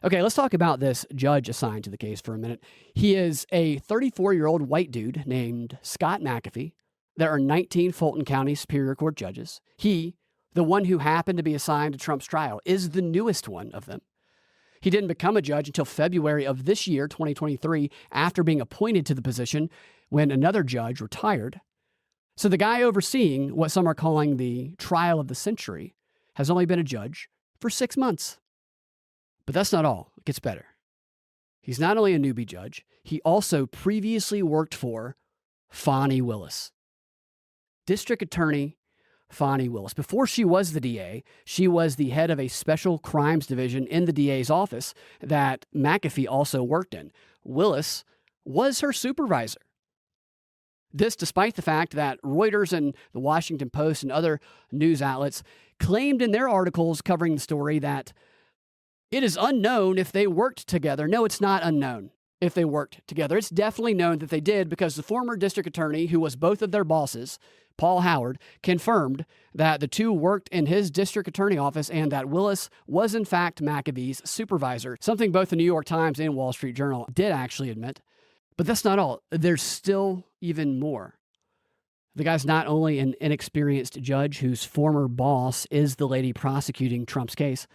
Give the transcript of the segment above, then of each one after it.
Okay, let's talk about this judge assigned to the case for a minute. He is a 34-year-old white dude named Scott McAfee. There are 19 Fulton County Superior Court judges. He, the one who happened to be assigned to Trump's trial, is the newest one of them. He didn't become a judge until February of this year, 2023, after being appointed to the position when another judge retired. So the guy overseeing what some are calling the trial of the century has only been a judge for 6 months. But that's not all. It gets better. He's not only a newbie judge, he also previously worked for Fani Willis. District Attorney Fani Willis. Before she was the DA, she was the head of a special crimes division in the DA's office that McAfee also worked in. Willis was her supervisor. This despite the fact that Reuters and the Washington Post and other news outlets claimed in their articles covering the story that it is unknown if they worked together. No, it's not unknown if they worked together. It's definitely known that they did because the former district attorney, who was both of their bosses, Paul Howard, confirmed that the two worked in his district attorney office and that Willis was in fact McAfee's supervisor, something both the New York Times and Wall Street Journal did actually admit. But that's not all. There's still even more. The guy's not only an inexperienced judge whose former boss is the lady prosecuting Trump's case.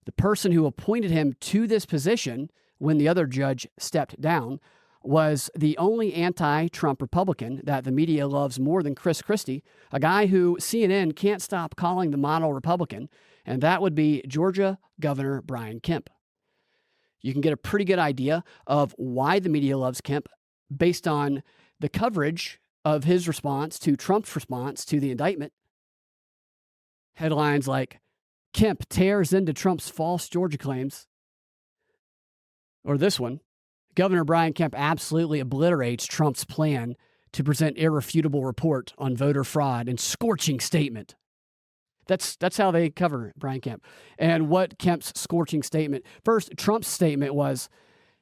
The person who appointed him to this position when the other judge stepped down was the only anti-Trump Republican that the media loves more than Chris Christie, a guy who CNN can't stop calling the model Republican, and that would be Georgia Governor Brian Kemp. You can get a pretty good idea of why the media loves Kemp based on the coverage of his response to Trump's response to the indictment. Headlines like, Kemp tears into Trump's false Georgia claims. Or this one, Governor Brian Kemp absolutely obliterates Trump's plan to present irrefutable report on voter fraud in scorching statement. That's how they cover Brian Kemp. And what Kemp's scorching statement? First, Trump's statement was,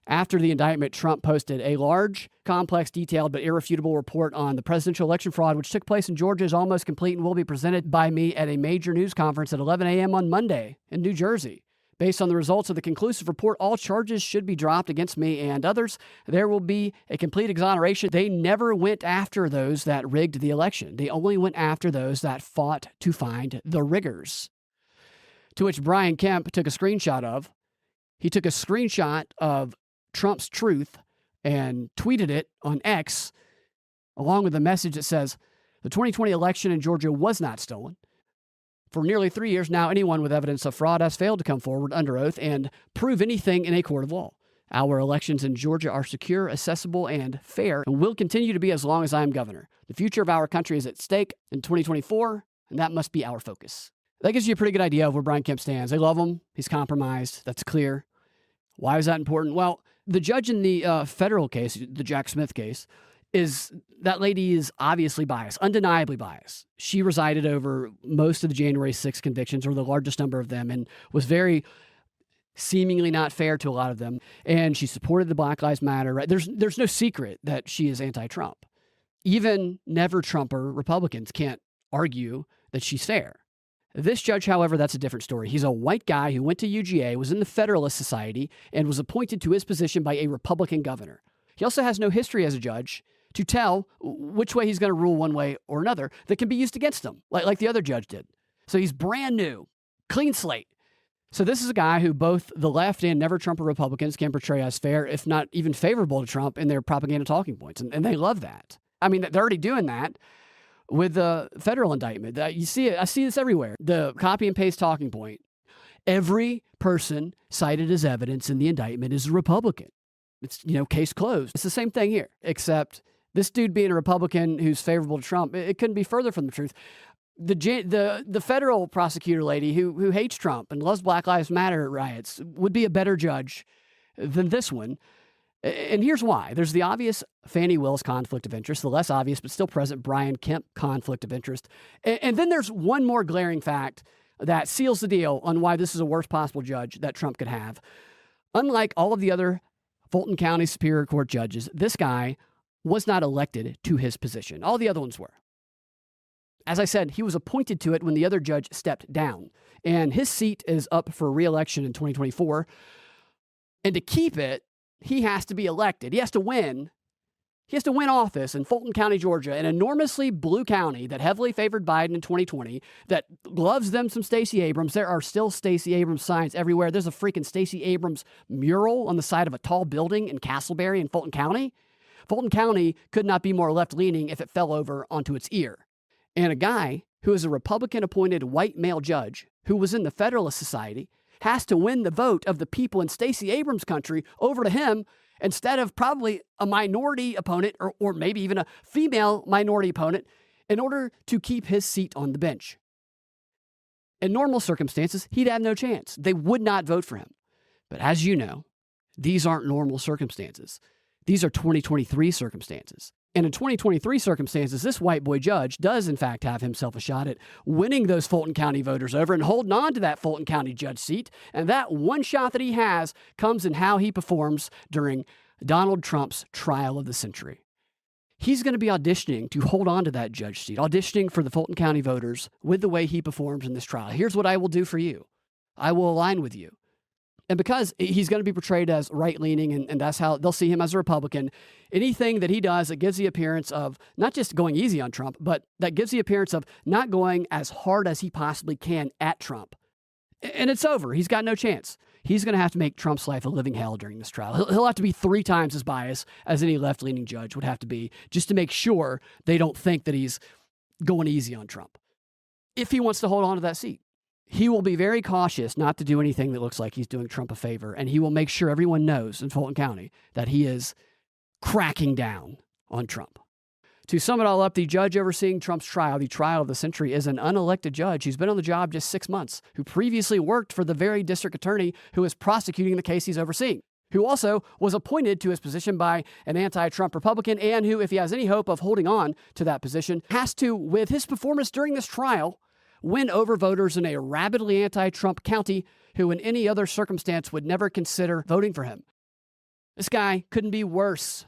after the indictment, Trump posted a large, complex, detailed, but irrefutable report on the presidential election fraud, which took place in Georgia, is almost complete and will be presented by me at a major news conference at 11 a.m. on Monday in New Jersey. Based on the results of the conclusive report, all charges should be dropped against me and others. There will be a complete exoneration. They never went after those that rigged the election. They only went after those that fought to find the riggers. To which Brian Kemp took a screenshot of. He took a screenshot of Trump's truth and tweeted it on X, along with a message that says, the 2020 election in Georgia was not stolen. For nearly 3 years now, anyone with evidence of fraud has failed to come forward under oath and prove anything in a court of law. Our elections in Georgia are secure, accessible, and fair, and will continue to be as long as I am governor. The future of our country is at stake in 2024, and that must be our focus. That gives you a pretty good idea of where Brian Kemp stands. They love him. He's compromised. That's clear. Why is that important? Well, the judge in the federal case, the Jack Smith case, that lady is obviously biased, undeniably biased. She resided over most of the January 6th convictions, or the largest number of them, and was very seemingly not fair to a lot of them. And she supported the Black Lives Matter. Right? There's no secret that she is anti-Trump. Even never-Trumper Republicans can't argue that she's fair. This judge, however, that's a different story. He's a white guy who went to UGA, was in the Federalist Society, and was appointed to his position by a Republican governor. He also has no history as a judge to tell which way he's going to rule one way or another that can be used against him, like the other judge did. So he's brand new, clean slate. So this is a guy who both the left and never-Trumper Republicans can portray as fair, if not even favorable to Trump in their propaganda talking points, and they love that. I mean, they're already doing that with the federal indictment. You see it. I see this everywhere. The copy and paste talking point. Every person cited as evidence in the indictment is a Republican. It's, case closed. It's the same thing here, except this dude being a Republican who's favorable to Trump, it couldn't be further from the truth. The federal prosecutor lady who hates Trump and loves Black Lives Matter riots would be a better judge than this one. And here's why. There's the obvious Fani Willis conflict of interest, the less obvious but still present Brian Kemp conflict of interest. And then there's one more glaring fact that seals the deal on why this is the worst possible judge that Trump could have. Unlike all of the other Fulton County Superior Court judges, this guy was not elected to his position. All the other ones were. As I said, he was appointed to it when the other judge stepped down, and his seat is up for re-election in 2024. And to keep it, he has to be elected. He has to win. He has to win office in Fulton County, Georgia, an enormously blue county that heavily favored Biden in 2020, that loves them some Stacey Abrams. There are still Stacey Abrams signs everywhere. There's a freaking Stacey Abrams mural on the side of a tall building in Castleberry in Fulton County. Fulton County could not be more left-leaning if it fell over onto its ear. And a guy who is a Republican-appointed white male judge who was in the Federalist Society has to win the vote of the people in Stacey Abrams' country over to him instead of probably a minority opponent or maybe even a female minority opponent in order to keep his seat on the bench. In normal circumstances, he'd have no chance. They would not vote for him. But as you know, these aren't normal circumstances. These are 2023 circumstances. And in 2023 circumstances, this white boy judge does, in fact, have himself a shot at winning those Fulton County voters over and holding on to that Fulton County judge seat. And that one shot that he has comes in how he performs during Donald Trump's trial of the century. He's going to be auditioning to hold on to that judge seat, auditioning for the Fulton County voters with the way he performs in this trial. Here's what I will do for you. I will align with you. And because he's going to be portrayed as right-leaning, and that's how they'll see him as a Republican, anything that he does that gives the appearance of not just going easy on Trump, but that gives the appearance of not going as hard as he possibly can at Trump. And it's over. He's got no chance. He's going to have to make Trump's life a living hell during this trial. He'll have to be 3 times as biased as any left-leaning judge would have to be just to make sure they don't think that he's going easy on Trump. If he wants to hold on to that seat. He will be very cautious not to do anything that looks like he's doing Trump a favor, and he will make sure everyone knows in Fulton County that he is cracking down on Trump. To sum it all up, the judge overseeing Trump's trial, the trial of the century, is an unelected judge who's been on the job just 6 months, who previously worked for the very district attorney who is prosecuting the case he's overseeing, who also was appointed to his position by an anti-Trump Republican, and who, if he has any hope of holding on to that position, has to, with his performance during this trial, win over voters in a rabidly anti-Trump county who in any other circumstance would never consider voting for him. This guy couldn't be worse.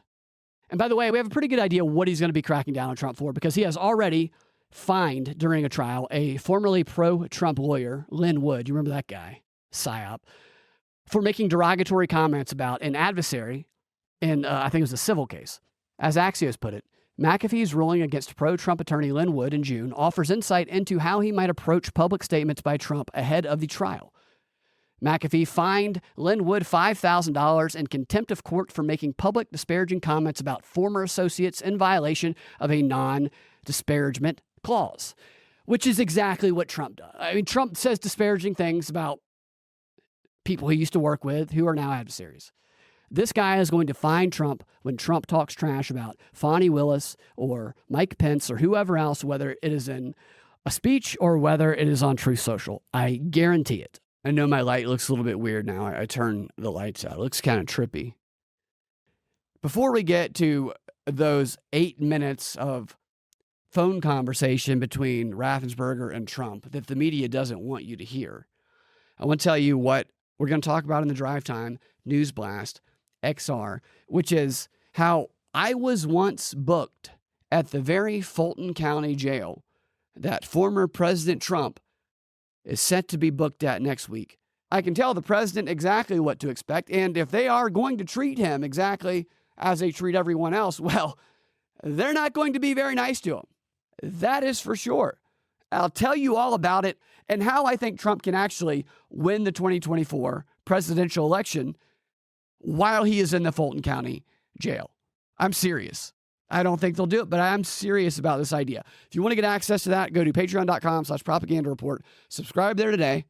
And by the way, we have a pretty good idea what he's going to be cracking down on Trump for, because he has already fined during a trial a formerly pro-Trump lawyer, Lynn Wood, you remember that guy, PSYOP, for making derogatory comments about an adversary in, I think it was a civil case. As Axios put it, McAfee's ruling against pro-Trump attorney Lynn Wood in June offers insight into how he might approach public statements by Trump ahead of the trial. McAfee fined Lynn Wood $5,000 in contempt of court for making public disparaging comments about former associates in violation of a non-disparagement clause, which is exactly what Trump does. I mean, Trump says disparaging things about people he used to work with who are now adversaries. This guy is going to fine Trump when Trump talks trash about Fani Willis or Mike Pence or whoever else, whether it is in a speech or whether it is on Truth Social. I guarantee it. I know my light looks a little bit weird now. I turn the lights out. It looks kind of trippy. Before we get to those 8 minutes of phone conversation between Raffensperger and Trump that the media doesn't want you to hear, I want to tell you what we're going to talk about in the Drive Time News Blast XR, which is how I was once booked at the very Fulton County jail that former President Trump is set to be booked at next week. I can tell the president exactly what to expect, and if they are going to treat him exactly as they treat everyone else, well, they're not going to be very nice to him. That is for sure. I'll tell you all about it and how I think Trump can actually win the 2024 presidential election while he is in the Fulton County jail. I'm serious. I don't think they'll do it, but I'm serious about this idea. If you want to get access to that, go to patreon.com/propaganda report. Subscribe there today.